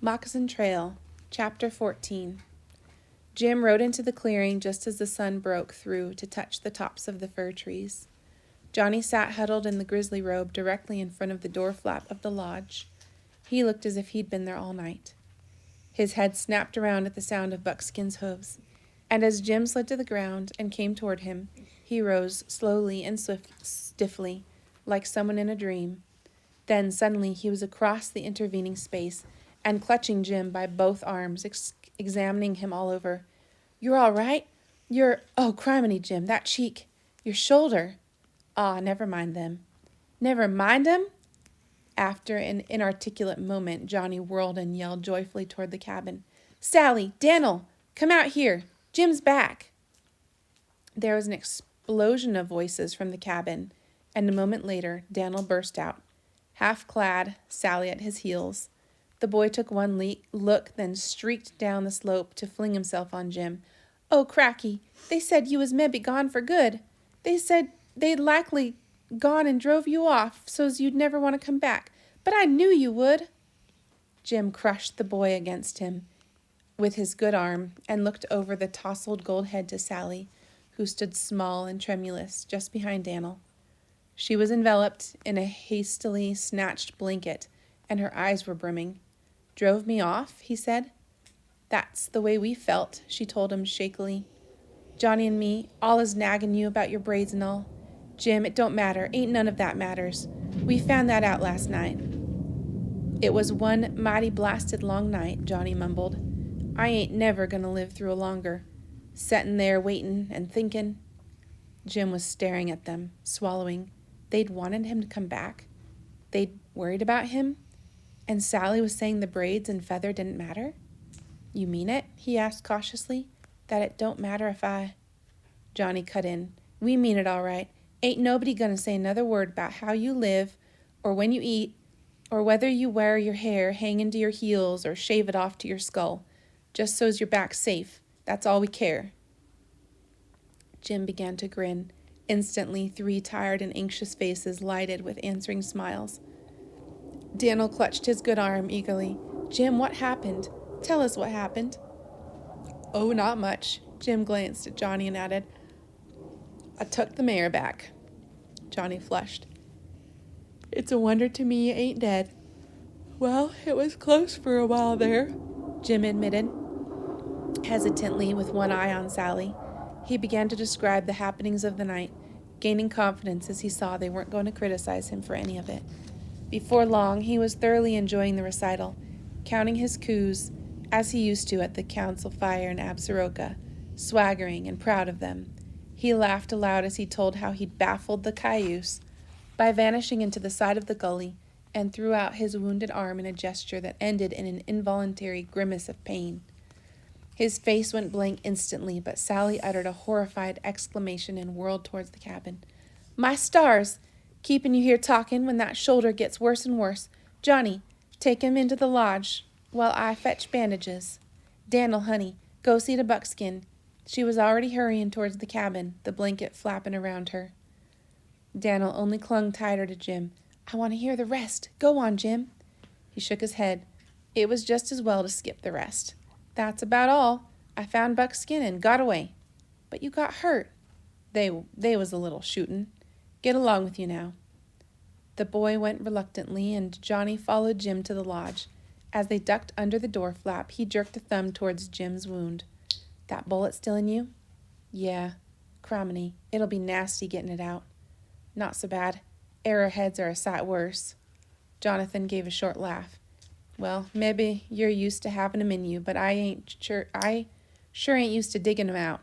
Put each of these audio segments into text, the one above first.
Moccasin Trail, Chapter 14. Jim rode into the clearing just as the sun broke through to touch the tops of the fir trees. Johnny sat huddled in the grizzly robe directly in front of the door flap of the lodge. He looked as if he'd been there all night. His head snapped around at the sound of Buckskin's hooves, and as Jim slid to the ground and came toward him, he rose slowly and stiffly, like someone in a dream. Then suddenly he was across the intervening space and clutching Jim by both arms, examining him all over. "You're all right? Oh, criminy, Jim, that cheek. Your shoulder. Ah, never mind them." "Never mind 'em?" After an inarticulate moment, Johnny whirled and yelled joyfully toward the cabin. "Sally! Dan'l! Come out here! Jim's back!" There was an explosion of voices from the cabin, and a moment later, Dan'l burst out, half-clad, Sally at his heels. The boy took one look, then streaked down the slope to fling himself on Jim. "Oh, cracky! They said you was mebbe gone for good. They said they'd likely gone and drove you off, so's you'd never want to come back. But I knew you would." Jim crushed the boy against him with his good arm and looked over the tousled gold head to Sally, who stood small and tremulous just behind Dan'l. She was enveloped in a hastily snatched blanket, and her eyes were brimming. "Drove me off?" he said. "That's the way we felt," she told him shakily. "Johnny and me, all is nagging you about your braids and all. Jim, it don't matter. Ain't none of that matters. We found that out last night." "It was one mighty blasted long night," Johnny mumbled. "I ain't never gonna live through a longer. Settin' there waitin' and thinkin'." Jim was staring at them, swallowing. They'd wanted him to come back. They'd worried about him. And Sally was saying the braids and feather didn't matter? "You mean it?" he asked cautiously. "That it don't matter if I—" Johnny cut in. "We mean it all right. Ain't nobody gonna say another word about how you live, or when you eat, or whether you wear your hair hanging to your heels or shave it off to your skull. Just so's your back's safe. That's all we care." Jim began to grin. Instantly, 3 tired and anxious faces lighted with answering smiles. Dan'l clutched his good arm eagerly. "Jim, what happened? Tell us what happened." "Oh, not much." Jim glanced at Johnny and added, "I took the mare back." Johnny flushed. "It's a wonder to me you ain't dead." "Well, it was close for a while there," Jim admitted, hesitantly with one eye on Sally. He began to describe the happenings of the night, gaining confidence as he saw they weren't going to criticize him for any of it. Before long, he was thoroughly enjoying the recital, counting his coups, as he used to at the council fire in Absaroka, swaggering and proud of them. He laughed aloud as he told how he'd baffled the cayuse by vanishing into the side of the gully and threw out his wounded arm in a gesture that ended in an involuntary grimace of pain. His face went blank instantly, but Sally uttered a horrified exclamation and whirled towards the cabin. "My stars! Keeping you here talking when that shoulder gets worse and worse. Johnny, take him into the lodge while I fetch bandages. Dan'l, honey, go see to Buckskin." She was already hurrying towards the cabin, the blanket flapping around her. Dan'l only clung tighter to Jim. "I want to hear the rest. Go on, Jim." He shook his head. "It was just as well to skip the rest. That's about all. I found Buckskin and got away." "But you got hurt." They was a little shootin'. Get along with you now." The boy went reluctantly, and Johnny followed Jim to the lodge. As they ducked under the door flap, he jerked a thumb towards Jim's wound. "That bullet still in you?" "Yeah. Criminy, it'll be nasty getting it out." "Not so bad. Arrowheads are a sight worse." Jonathan gave a short laugh. "Well, maybe you're used to having 'em in you, but I sure ain't used to digging 'em out.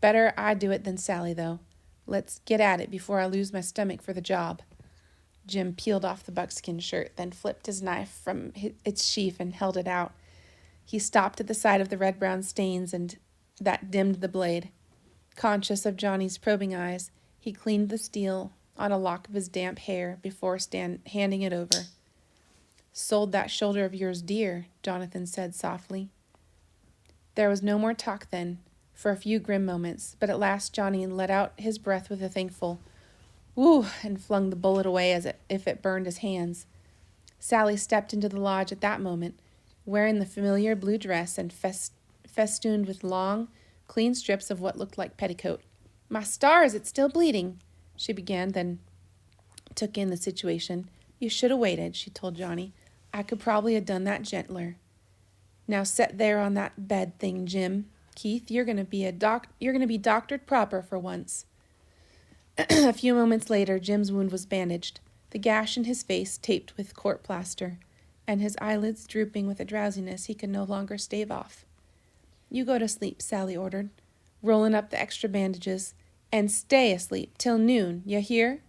Better I do it than Sally, though. Let's get at it before I lose my stomach for the job." Jim peeled off the buckskin shirt, then flipped his knife from its sheath and held it out. He stopped at the sight of the red-brown stains and that dimmed the blade. Conscious of Johnny's probing eyes, he cleaned the steel on a lock of his damp hair before handing it over. "Sold that shoulder of yours dear," Jonathan said softly. There was no more talk then, for a few grim moments, but at last Johnny let out his breath with a thankful "Whew," and flung the bullet away as if it burned his hands. Sally stepped into the lodge at that moment, wearing the familiar blue dress and festooned with long, clean strips of what looked like petticoat. "My stars, it's still bleeding," she began, then took in the situation. "You should have waited," she told Johnny. "I could probably have done that gentler. Now set there on that bed thing, Jim. Keith, you're going to be doctored proper for once." A few moments later, Jim's wound was bandaged, the gash in his face taped with court plaster, and his eyelids drooping with a drowsiness he could no longer stave off. "You go to sleep," Sally ordered, rolling up the extra bandages, "and stay asleep till noon, you hear?"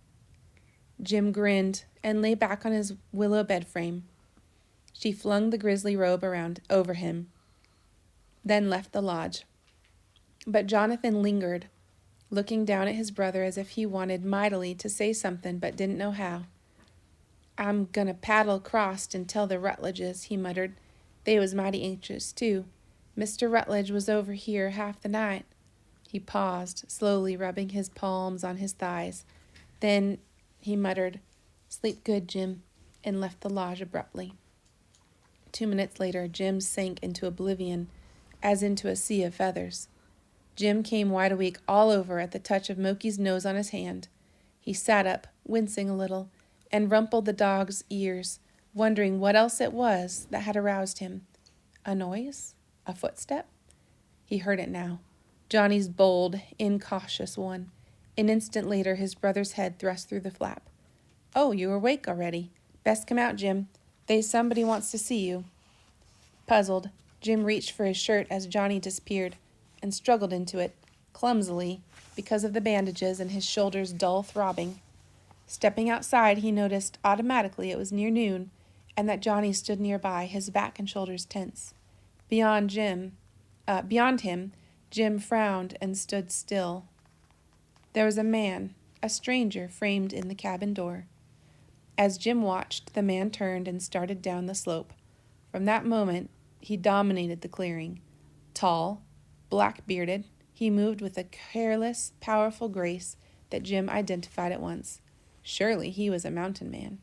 Jim grinned and lay back on his willow bed frame. She flung the grizzly robe over him, then left the lodge. But Jonathan lingered, looking down at his brother as if he wanted mightily to say something but didn't know how. "I'm gonna paddle acrost and tell the Rutledges," he muttered. "They was mighty anxious, too. Mr. Rutledge was over here half the night." He paused, slowly rubbing his palms on his thighs. Then he muttered, "Sleep good, Jim," and left the lodge abruptly. 2 minutes later, Jim sank into oblivion, as into a sea of feathers. Jim came wide awake all over at the touch of Moki's nose on his hand. He sat up, wincing a little, and rumpled the dog's ears, wondering what else it was that had aroused him. A noise? A footstep? He heard it now. Johnny's bold, incautious one. An instant later, his brother's head thrust through the flap. "Oh, you're awake already. Best come out, Jim. They's somebody wants to see you." Puzzled, Jim reached for his shirt as Johnny disappeared, and struggled into it, clumsily, because of the bandages and his shoulders' dull throbbing. Stepping outside, he noticed automatically it was near noon, and that Johnny stood nearby, his back and shoulders tense. Beyond him, Jim frowned and stood still. There was a man, a stranger, framed in the cabin door. As Jim watched, the man turned and started down the slope. From that moment, he dominated the clearing. Tall, black-bearded, he moved with a careless, powerful grace that Jim identified at once. Surely he was a mountain man.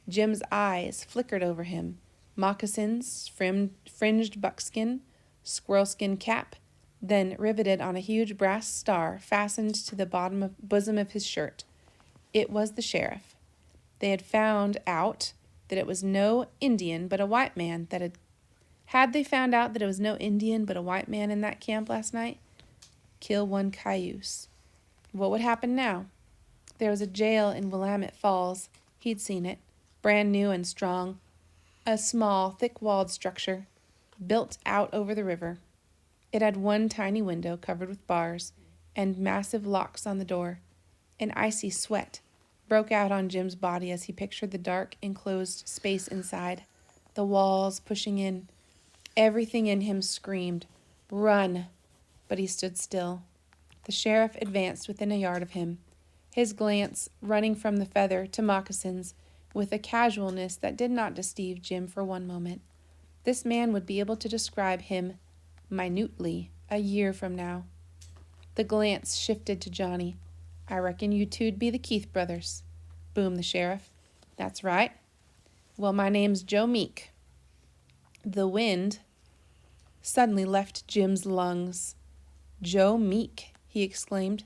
Jim's eyes flickered over him. Moccasins, fringed buckskin, squirrelskin cap, then riveted on a huge brass star fastened to the bosom of his shirt. It was the sheriff. They had found out that it was no Indian but a white man had they found out that it was no Indian but a white man in that camp last night? Kill one cayuse. What would happen now? There was a jail in Willamette Falls. He'd seen it, brand new and strong. A small, thick-walled structure, built out over the river. It had one tiny window covered with bars and massive locks on the door. An icy sweat broke out on Jim's body as he pictured the dark, enclosed space inside, the walls pushing in. Everything in him screamed, "Run!" But he stood still. The sheriff advanced within a yard of him, his glance running from the feather to Moccasins with a casualness that did not deceive Jim for one moment. This man would be able to describe him minutely a year from now. The glance shifted to Johnny. "I reckon you two'd be the Keith brothers," boomed the sheriff. "That's right. Well, my name's Joe Meek." The wind suddenly left Jim's lungs. "Joe Meek," he exclaimed.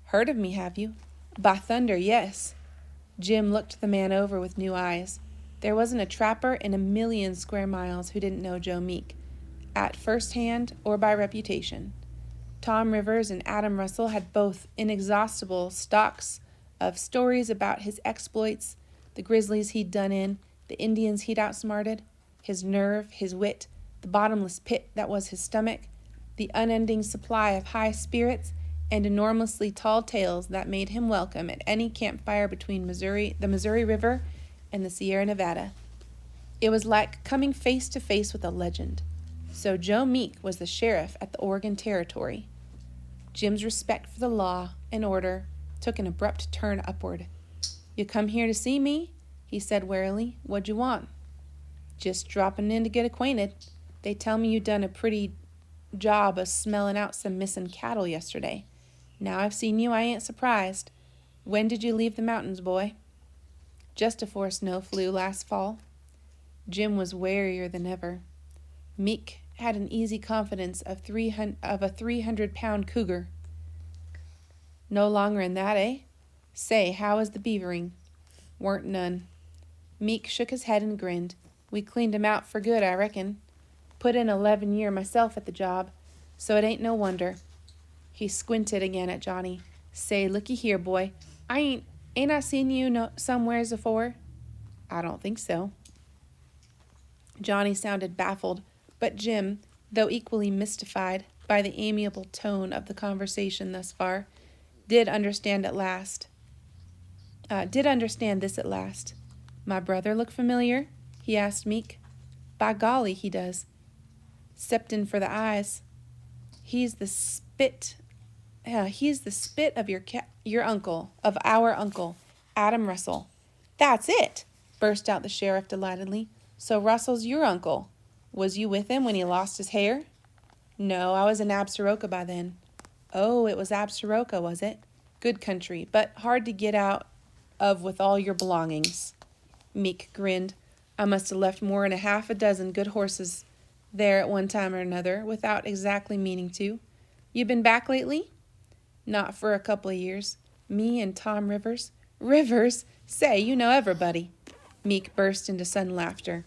"Heard of me, have you?" "By thunder, yes." Jim looked the man over with new eyes. There wasn't a trapper in a million square miles who didn't know Joe Meek, at first hand or by reputation. Tom Rivers and Adam Russell had both inexhaustible stocks of stories about his exploits, the grizzlies he'd done in, the Indians he'd outsmarted, his nerve, his wit, the bottomless pit that was his stomach, the unending supply of high spirits, and enormously tall tales that made him welcome at any campfire between the Missouri River and the Sierra Nevada. It was like coming face to face with a legend. So Joe Meek was the sheriff at the Oregon Territory. Jim's respect for the law and order took an abrupt turn upward. "You come here to see me?" he said warily. "What'd you want?" "Just dropping in to get acquainted. They tell me you done a pretty job of smelling out some missing cattle yesterday. Now I've seen you, I ain't surprised. When did you leave the mountains, boy?" "Just afore snow flew last fall." Jim was warier than ever. Meek had an easy confidence of a 300-pound cougar. No longer in that, eh? Say, how is the beavering? Weren't none. Meek shook his head and grinned. We cleaned him out for good, I reckon. Put in 11 year myself at the job, so it ain't no wonder. He squinted again at Johnny. Say, looky here, boy. Ain't I seen you somewheres afore? I don't think so. Johnny sounded baffled, but Jim, though equally mystified by the amiable tone of the conversation thus far, did understand this at last. My brother look familiar? He asked Meek. By golly, he does. Septin for the eyes. He's the spit of our uncle, Adam Russell. That's it, burst out the sheriff delightedly. So Russell's your uncle. Was you with him when he lost his hair? No, I was in Absaroka by then. Oh, it was Absaroka, was it? Good country, but hard to get out of with all your belongings. Meek grinned. I must have left more 'n a half a dozen good horses there at one time or another, without exactly meaning to. You been back lately? Not for a couple of years. Me and Tom Rivers. Rivers? Say, you know everybody. Meek burst into sudden laughter.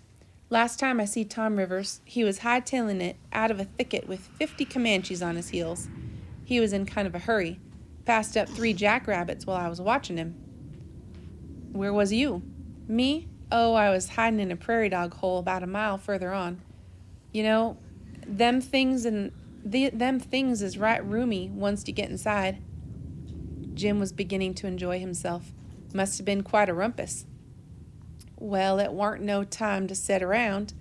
Last time I see Tom Rivers, he was hightailing it out of a thicket with 50 Comanches on his heels. He was in kind of a hurry. Passed up 3 jackrabbits while I was watching him. Where was you? Me? Oh, I was hiding in a prairie dog hole about a mile further on. You know, them things is right roomy once you get inside. Jim was beginning to enjoy himself. Must have been quite a rumpus. Well, it warn't no time to sit around.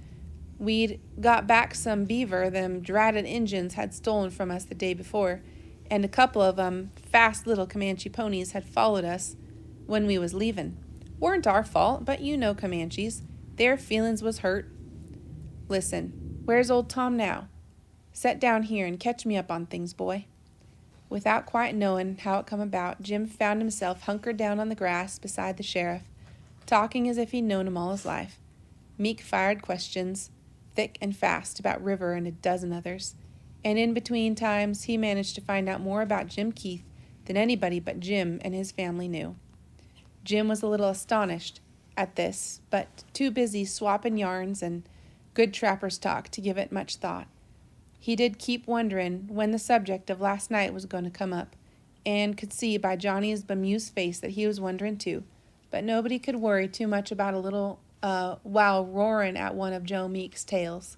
We'd got back some beaver them dratted Injuns had stolen from us the day before, and a couple of fast little Comanche ponies had followed us when we was leavin'. Weren't our fault, but you know Comanches. Their feelings was hurt. Listen, where's old Tom now? Set down here and catch me up on things, boy. Without quite knowing how it come about, Jim found himself hunkered down on the grass beside the sheriff, talking as if he'd known him all his life. Meek fired questions, thick and fast, about River and a dozen others, and in between times he managed to find out more about Jim Keith than anybody but Jim and his family knew. Jim was a little astonished at this, but too busy swapping yarns and good trapper's talk to give it much thought. He did keep wondering when the subject of last night was going to come up, and could see by Johnny's bemused face that he was wondering too, but nobody could worry too much about a little while roaring at one of Joe Meek's tales.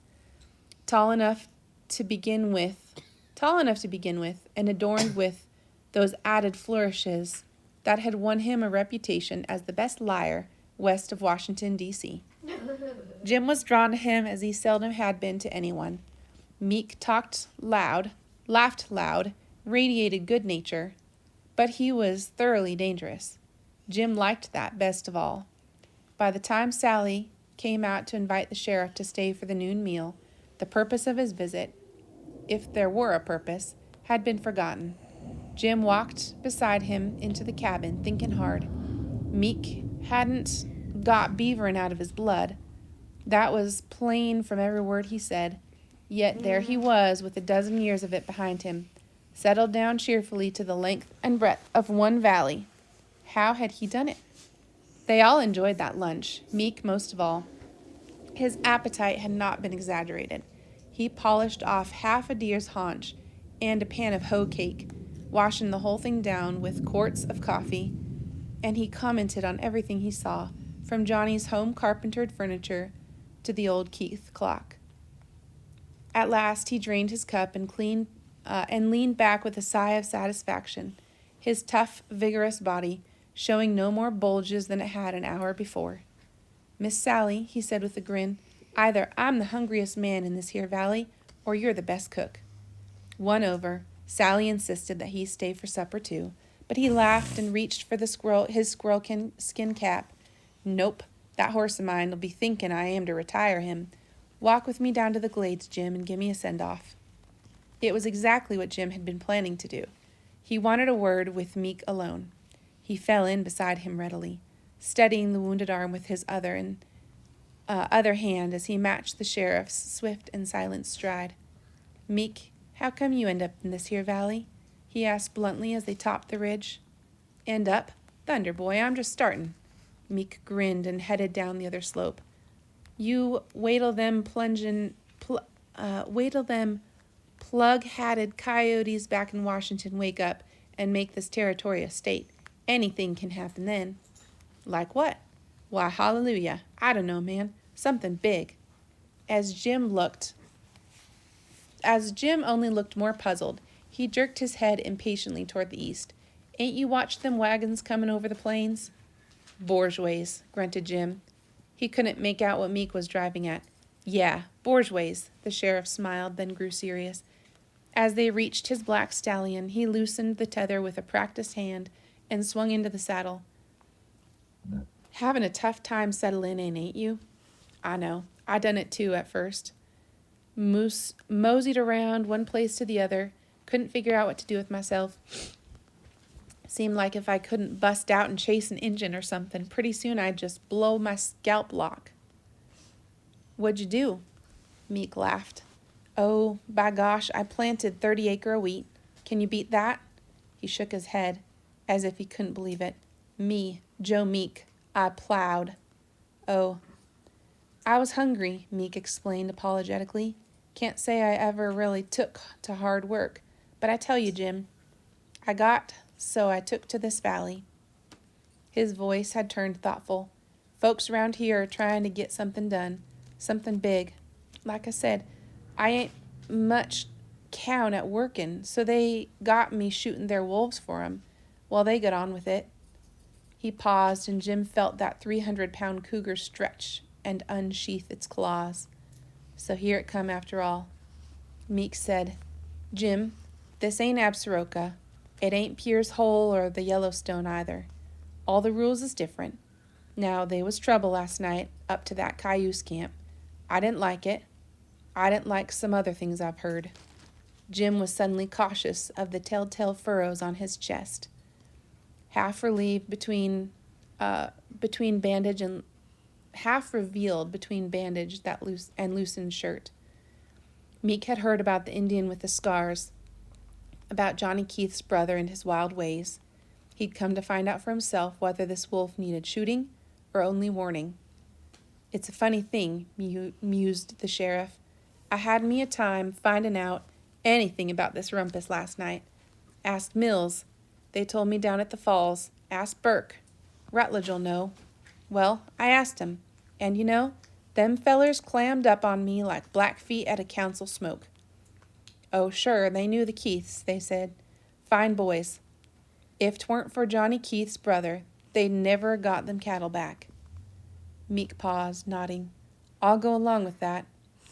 Tall enough to begin with, and adorned with those added flourishes that had won him a reputation as the best liar west of Washington, D.C. Jim was drawn to him as he seldom had been to anyone. Meek talked loud, laughed loud, radiated good nature, but he was thoroughly dangerous. Jim liked that best of all. By the time Sally came out to invite the sheriff to stay for the noon meal, the purpose of his visit, if there were a purpose, had been forgotten. Jim walked beside him into the cabin, thinking hard. Meek hadn't got beaverin' out of his blood. That was plain from every word he said. Yet there he was, with a dozen years of it behind him, settled down cheerfully to the length and breadth of one valley. How had he done it? They all enjoyed that lunch, Meek most of all. His appetite had not been exaggerated. He polished off half a deer's haunch and a pan of hoe cake, washing the whole thing down with quarts of coffee, and he commented on everything he saw, from Johnny's home-carpentered furniture to the old Keith clock. At last he drained his cup and leaned back with a sigh of satisfaction, his tough, vigorous body showing no more bulges than it had an hour before. Miss Sally, he said with a grin, either I'm the hungriest man in this here valley, or you're the best cook. Won over, Sally insisted that he stay for supper too, but he laughed and reached for his squirrel skin cap. Nope, that horse of mine will be thinking I am to retire him. Walk with me down to the glades, Jim, and give me a send-off. It was exactly what Jim had been planning to do. He wanted a word with Meek alone. He fell in beside him readily, steadying the wounded arm with his other, and other hand as he matched the sheriff's swift and silent stride. "Meek, how come you end up in this here valley?" he asked bluntly as they topped the ridge. "End up? Thunder, boy, I'm just startin'." Meek grinned and headed down the other slope. "You wait'll them plug-hatted coyotes back in Washington wake up and make this territory a state. Anything can happen then." "Like what?" "Why, hallelujah. I don't know, man. Something big." As Jim only looked more puzzled, he jerked his head impatiently toward the east. "Ain't you watched them wagons coming over the plains?" "Bourgeois," grunted Jim. He couldn't make out what Meek was driving at. "Yeah, bourgeois." The sheriff smiled, then grew serious. As they reached his black stallion, he loosened the tether with a practiced hand and swung into the saddle. "Having a tough time settling in, ain't you?" "I know. I done it too at first. Moseyed around one place to the other. Couldn't figure out what to do with myself. Seemed like if I couldn't bust out and chase an Injun or something, pretty soon I'd just blow my scalp lock." "What'd you do?" Meek laughed. "Oh, by gosh, I planted 30 acre of wheat. Can you beat that?" He shook his head, as if he couldn't believe it. "Me, Joe Meek, I plowed." "Oh." "I was hungry," Meek explained apologetically. "Can't say I ever really took to hard work. But I tell you, Jim, so I took to this valley." His voice had turned thoughtful. "Folks around here are trying to get something done. Something big. Like I said, I ain't much count at working, so they got me shooting their wolves for 'em while they got on with it." He paused, and Jim felt that 300-pound cougar stretch and unsheath its claws. So here it come after all. Meek said, "Jim, this ain't Absaroka. It ain't Pierce Hole or the Yellowstone either. All the rules is different. Now, they was trouble last night up to that cayuse camp. I didn't like it. I didn't like some other things I've heard." Jim was suddenly cautious of the telltale furrows on his chest, half revealed between bandage and loosened shirt. Meek had heard about the Indian with the scars, about Johnny Keith's brother and his wild ways. He'd come to find out for himself whether this wolf needed shooting or only warning. "It's a funny thing," mused the sheriff. "I had me a time finding out anything about this rumpus last night. Asked Mills. They told me down at the falls. Asked Burke. Rutledge'll know. Well, I asked him. And you know, them fellers clammed up on me like Blackfeet at a council smoke. Oh, sure, they knew the Keiths, they said. Fine boys. If 'tweren't for Johnny Keith's brother, they'd never got them cattle back." Meek paused, nodding. "I'll go along with that,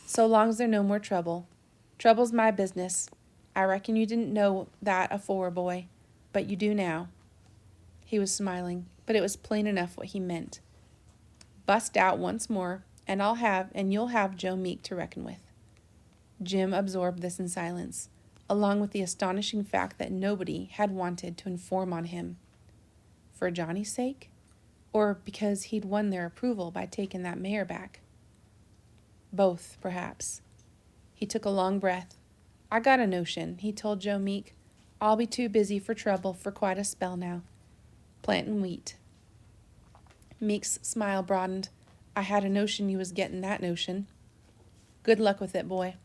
so long as there's no more trouble. Trouble's my business. I reckon you didn't know that afore, boy, but you do now." He was smiling, but it was plain enough what he meant. "Bust out once more, and you'll have Joe Meek to reckon with." Jim absorbed this in silence, along with the astonishing fact that nobody had wanted to inform on him. For Johnny's sake? Or because he'd won their approval by taking that mare back? Both, perhaps. He took a long breath. "I got a notion," he told Joe Meek. "I'll be too busy for trouble for quite a spell now. Plantin' wheat." Meek's smile broadened. "I had a notion you was getting that notion." "Good luck with it, boy.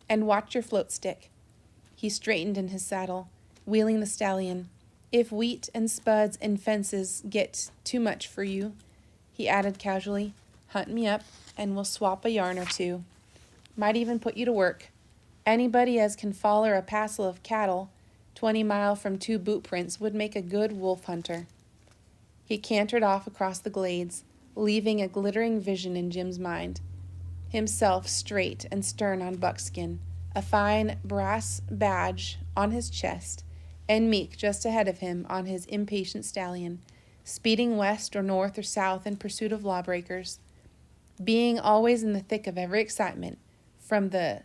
And watch your float stick." He straightened in his saddle, wheeling the stallion. "If wheat and spuds and fences get too much for you," he added casually, "hunt me up and we'll swap a yarn or two. Might even put you to work. Anybody as can foller a passel of cattle 20 mile from 2 boot prints would make a good wolf hunter." He cantered off across the glades, leaving a glittering vision in Jim's mind. Himself straight and stern on buckskin, a fine brass badge on his chest, and Meek just ahead of him on his impatient stallion, speeding west or north or south in pursuit of lawbreakers, being always in the thick of every excitement, from the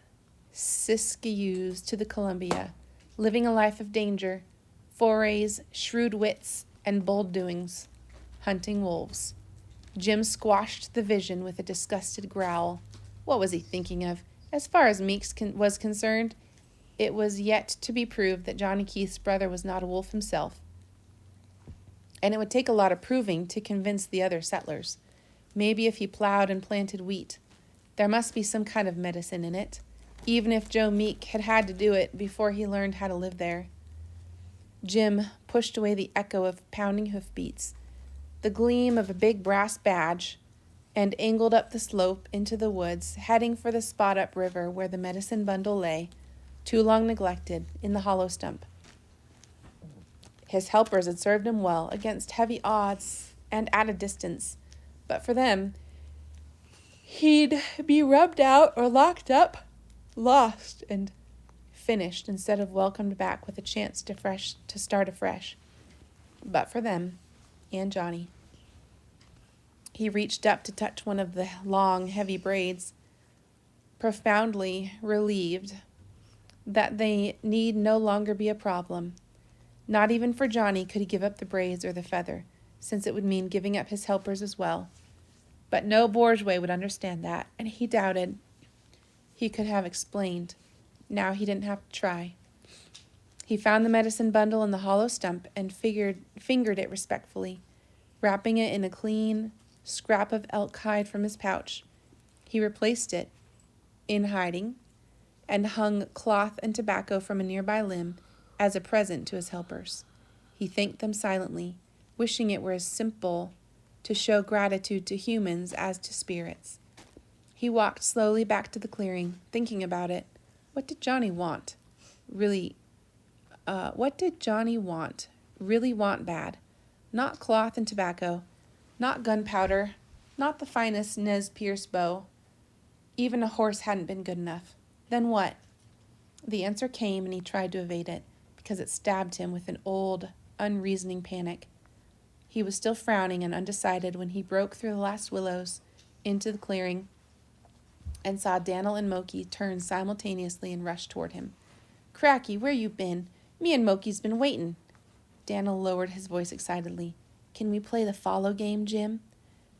Siskiyous to the Columbia, living a life of danger, forays, shrewd wits, and bold doings, hunting wolves. Jim squashed the vision with a disgusted growl. What was he thinking of? As far as Meeks was concerned, it was yet to be proved that Johnny Keith's brother was not a wolf himself. And it would take a lot of proving to convince the other settlers. Maybe if he plowed and planted wheat. There must be some kind of medicine in it, even if Joe Meek had to do it before he learned how to live there. Jim pushed away the echo of pounding hoofbeats, the gleam of a big brass badge, and angled up the slope into the woods, heading for the spot upriver where the medicine bundle lay, too long neglected, in the hollow stump. His helpers had served him well against heavy odds and at a distance, but for them, he'd be rubbed out or locked up, lost and finished instead of welcomed back with a chance to start afresh. But for them and Johnny. He reached up to touch one of the long, heavy braids, profoundly relieved that they need no longer be a problem. Not even for Johnny could he give up the braids or the feather, since it would mean giving up his helpers as well. But no bourgeois would understand that, and he doubted he could have explained. Now he didn't have to try. He found the medicine bundle in the hollow stump and fingered it respectfully, wrapping it in a clean scrap of elk hide from his pouch. He replaced it in hiding and hung cloth and tobacco from a nearby limb as a present to his helpers. He thanked them silently, wishing it were as simple to show gratitude to humans as to spirits. He walked slowly back to the clearing, thinking about it. What did Johnny want? Really want bad? Not cloth and tobacco, not gunpowder, not the finest Nez Perce bow. Even a horse hadn't been good enough. Then what? The answer came, and he tried to evade it, because it stabbed him with an old, unreasoning panic. He was still frowning and undecided when he broke through the last willows into the clearing and saw Dan'l and Moki turn simultaneously and rush toward him. "Cracky, where you been? Me and Moki's been waitin'." Dan'l lowered his voice excitedly. "Can we play the follow game, Jim?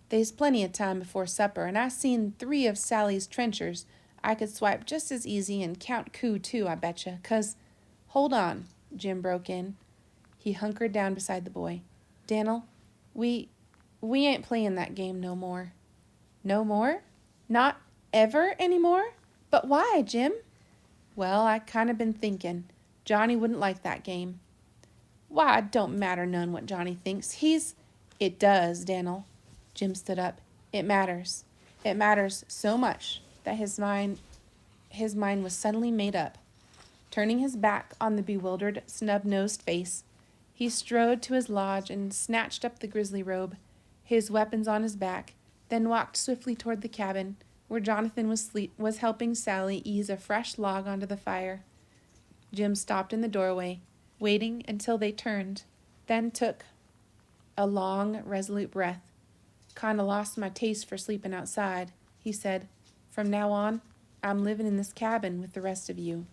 They's plenty of time before supper, and I seen 3 of Sally's trenchers. I could swipe just as easy and count coup, too, I betcha, 'cause—" "Hold on," Jim broke in. He hunkered down beside the boy. "Dan'l, we ain't playing that game no more." "No more? Not ever any more? But why, Jim?" "Well, I kind of been thinking. Johnny wouldn't like that game." "Why, it don't matter none what Johnny thinks. It does, Dan'l." Jim stood up. "It matters. It matters so much that his mind was suddenly made up. Turning his back on the bewildered, snub-nosed face, he strode to his lodge and snatched up the grizzly robe, his weapons on his back, then walked swiftly toward the cabin, where Jonathan was helping Sally ease a fresh log onto the fire. Jim stopped in the doorway, waiting until they turned, then took a long, resolute breath. "Kinda lost my taste for sleeping outside," he said. "From now on, I'm living in this cabin with the rest of you."